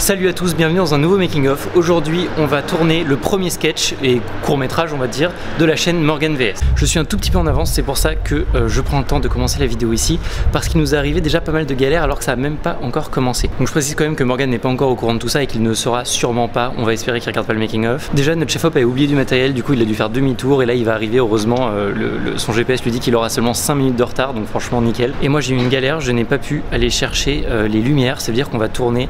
Salut à tous, bienvenue dans un nouveau making of. Aujourd'hui on va tourner le premier sketch et court métrage on va dire de la chaîne Morgan VS. Je suis un tout petit peu en avance, c'est pour ça que je prends le temps de commencer la vidéo ici, parce qu'il nous est arrivé déjà pas mal de galères alors que ça n'a même pas encore commencé. Donc je précise quand même que Morgan n'est pas encore au courant de tout ça et qu'il ne saura sûrement pas, on va espérer qu'il regarde pas le making of. Déjà notre chef-op a oublié du matériel, du coup il a dû faire demi-tour et là il va arriver, heureusement son GPS lui dit qu'il aura seulement 5 minutes de retard, donc franchement nickel. Et moi j'ai eu une galère, je n'ai pas pu aller chercher les lumières, ça veut dire qu'on va tourner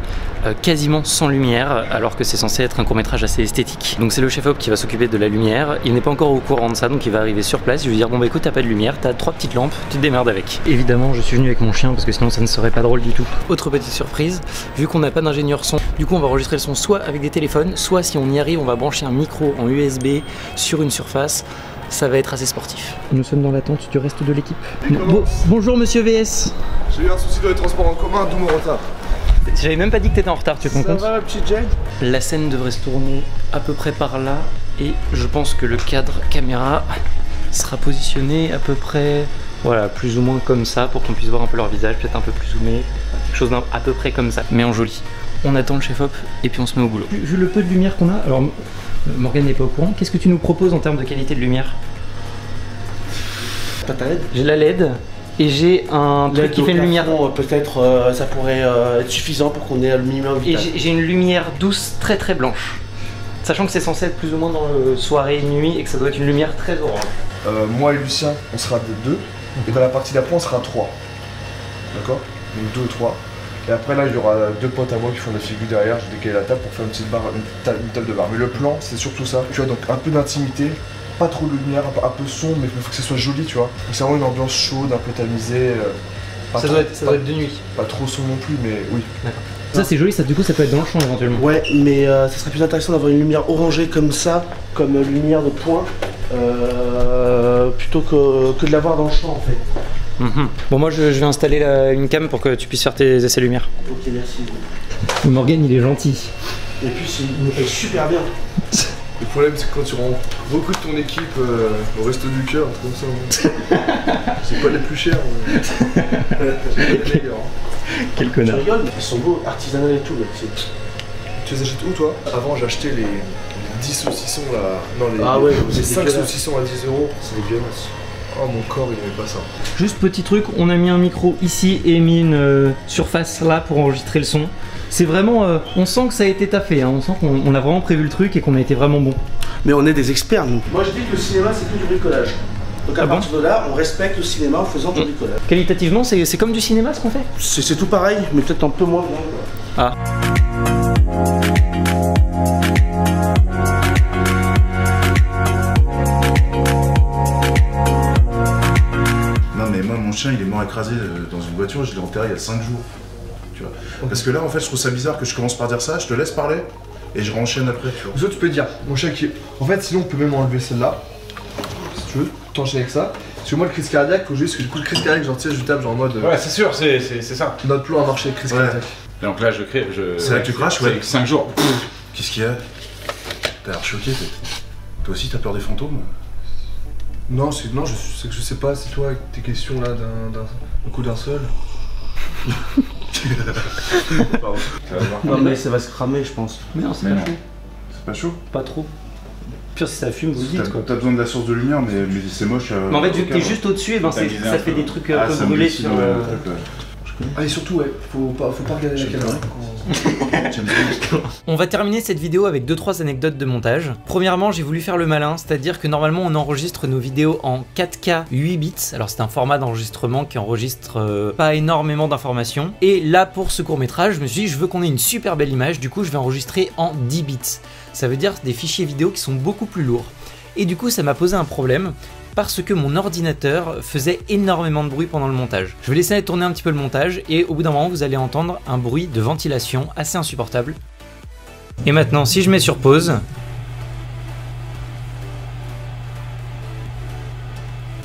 quasiment sans lumière alors que c'est censé être un court-métrage assez esthétique. Donc c'est le chef-op qui va s'occuper de la lumière, il n'est pas encore au courant de ça donc il va arriver sur place, je vais lui dire bon bah écoute t'as pas de lumière, t'as 3 petites lampes, tu te démerdes avec. Évidemment je suis venu avec mon chien parce que sinon ça ne serait pas drôle du tout. Autre petite surprise, vu qu'on n'a pas d'ingénieur son, du coup on va enregistrer le son soit avec des téléphones, soit si on y arrive on va brancher un micro en USB sur une surface. Ça va être assez sportif. Nous sommes dans l'attente du reste de l'équipe. Bonjour monsieur VS. J'ai eu un souci dans les transports en commun, d'où mon retard. J'avais même pas dit que t'étais en retard, tu te rends compte? Ça va, petit Jade? La scène devrait se tourner à peu près par là et je pense que le cadre caméra sera positionné à peu près, voilà, plus ou moins comme ça pour qu'on puisse voir un peu leur visage, peut-être un peu plus zoomé, quelque chose à peu près comme ça, mais en joli. On attend le chef-op et puis on se met au boulot. Vu le peu de lumière qu'on a, alors Morgan n'est pas au courant, qu'est-ce que tu nous proposes en termes de qualité de lumière? T'as ta LED? J'ai la LED. Et j'ai un truc qui fait une lumière. Peut-être ça pourrait être suffisant pour qu'on ait le minimum vital. Et j'ai une lumière douce très blanche. Sachant que c'est censé être plus ou moins dans le soirée et nuit et que ça doit être une lumière très orange. Moi et Lucien, on sera de 2. Et dans la partie d'après, on sera 3. D'accord? Donc 2 ou 3. Et après là, il y aura 2 potes à moi qui font la figure derrière. J'ai décalé la table pour faire une petite barre, une table de bar. Mais le plan, c'est surtout ça. Tu vois, donc un peu d'intimité. Pas trop de lumière, un peu sombre, mais il faut que ce soit joli, tu vois. C'est vraiment une ambiance chaude, un peu tamisée. Ça doit être de nuit. Pas trop sombre non plus, mais oui. D'accord. Ça c'est joli, ça du coup ça peut être dans le champ éventuellement. Ouais, mais ça serait plus intéressant d'avoir une lumière orangée comme ça, comme lumière de point, plutôt que de l'avoir dans le champ en fait. Bon moi je vais installer une cam pour que tu puisses faire tes essais lumière. Ok, merci. Morgan il est gentil. Et puis il nous paye super bien. Le problème c'est que quand tu rends beaucoup de ton équipe au resto du cœur, comme ça, c'est pas les plus chers. Quel connard. Tu rigoles, mais ils sont beaux, artisanaux et tout. Là, tu les achètes où toi? Avant j'achetais les 10 saucissons là. Non, les 5 saucissons à 10 €, c'est dégueulasse. Oh mon corps il aimait pas ça. Juste petit truc, on a mis un micro ici et mis une surface là pour enregistrer le son. C'est vraiment, on sent que ça a été taffé, hein. On sent qu'on a vraiment prévu le truc et qu'on a été vraiment bon. Mais on est des experts nous. Moi je dis que le cinéma c'est que du bricolage. Donc à partir de là, on respecte le cinéma en faisant du bricolage. Qualitativement c'est comme du cinéma ce qu'on fait? C'est tout pareil, mais peut-être un peu moins bien. Ah. Non mais moi mon chien il est mort écrasé dans une voiture, je l'ai enterré il y a 5 jours. Tu vois. Parce que là en fait je trouve ça bizarre que je commence par dire ça, je te laisse parler et je renchaîne après, tu vois. Ça tu peux dire, mon chien qui... En fait sinon on peut même enlever celle-là, si tu veux, t'enchaîner avec ça. Parce que moi le crise cardiaque, faut juste que du coup le crise cardiaque genre tu sais je tape genre en mode... Ouais c'est sûr, c'est ça. Notre plan a marché, crise cardiaque. Donc là je... C'est là que tu craches, ouais. 5 jours. Qu'est-ce qu'il y a? T'as l'air choqué peut-être. Toi aussi t'as peur des fantômes? Non, c'est que je sais pas, c'est toi avec tes questions là d'un coup d'un seul. Pardon. Non mais ça va se cramer je pense. Mais non c'est pas chaud. C'est pas chaud? Pas trop. Pire si ça fume vous le dites quoi. T'as besoin de la source de lumière mais c'est moche. Mais en fait vu que t'es juste au-dessus, ben, ça fait des trucs un peu brûlés sur... Ah et surtout ouais, faut pas regarder la caméra. On va terminer cette vidéo avec 2-3 anecdotes de montage. Premièrement, j'ai voulu faire le malin, c'est-à-dire que normalement on enregistre nos vidéos en 4K 8 bits. Alors c'est un format d'enregistrement qui enregistre pas énormément d'informations. Et là pour ce court-métrage, je me suis dit je veux qu'on ait une super belle image, du coup je vais enregistrer en 10 bits. Ça veut dire des fichiers vidéo qui sont beaucoup plus lourds. Et du coup ça m'a posé un problème parce que mon ordinateur faisait énormément de bruit pendant le montage. Je vais laisser tourner un petit peu le montage et au bout d'un moment vous allez entendre un bruit de ventilation assez insupportable. Et maintenant si je mets sur pause,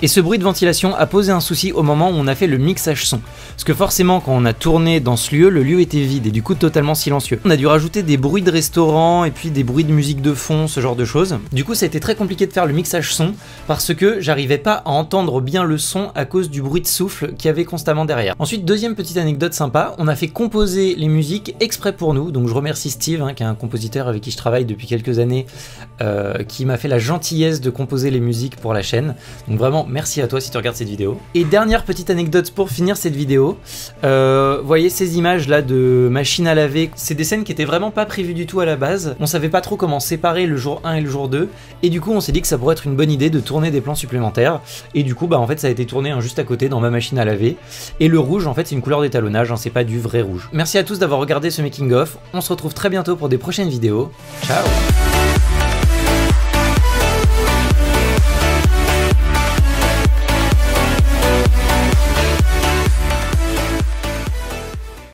Et ce bruit de ventilation a posé un souci au moment où on a fait le mixage son. Parce que forcément quand on a tourné dans ce lieu, le lieu était vide et du coup totalement silencieux. On a dû rajouter des bruits de restaurant et puis des bruits de musique de fond, ce genre de choses. Du coup ça a été très compliqué de faire le mixage son parce que j'arrivais pas à entendre bien le son à cause du bruit de souffle qu'il y avait constamment derrière. Ensuite, deuxième petite anecdote sympa, on a fait composer les musiques exprès pour nous. Donc je remercie Steve, qui est un compositeur avec qui je travaille depuis quelques années, qui m'a fait la gentillesse de composer les musiques pour la chaîne. Donc vraiment merci à toi si tu regardes cette vidéo. Et dernière petite anecdote pour finir cette vidéo, voyez ces images là de machine à laver, c'est des scènes qui étaient vraiment pas prévues du tout à la base. On savait pas trop comment séparer le jour 1 et le jour 2 et du coup on s'est dit que ça pourrait être une bonne idée de tourner des plans supplémentaires et du coup bah en fait ça a été tourné juste à côté dans ma machine à laver et le rouge en fait c'est une couleur d'étalonnage, c'est pas du vrai rouge. Merci à tous d'avoir regardé ce making of, on se retrouve très bientôt pour des prochaines vidéos, ciao.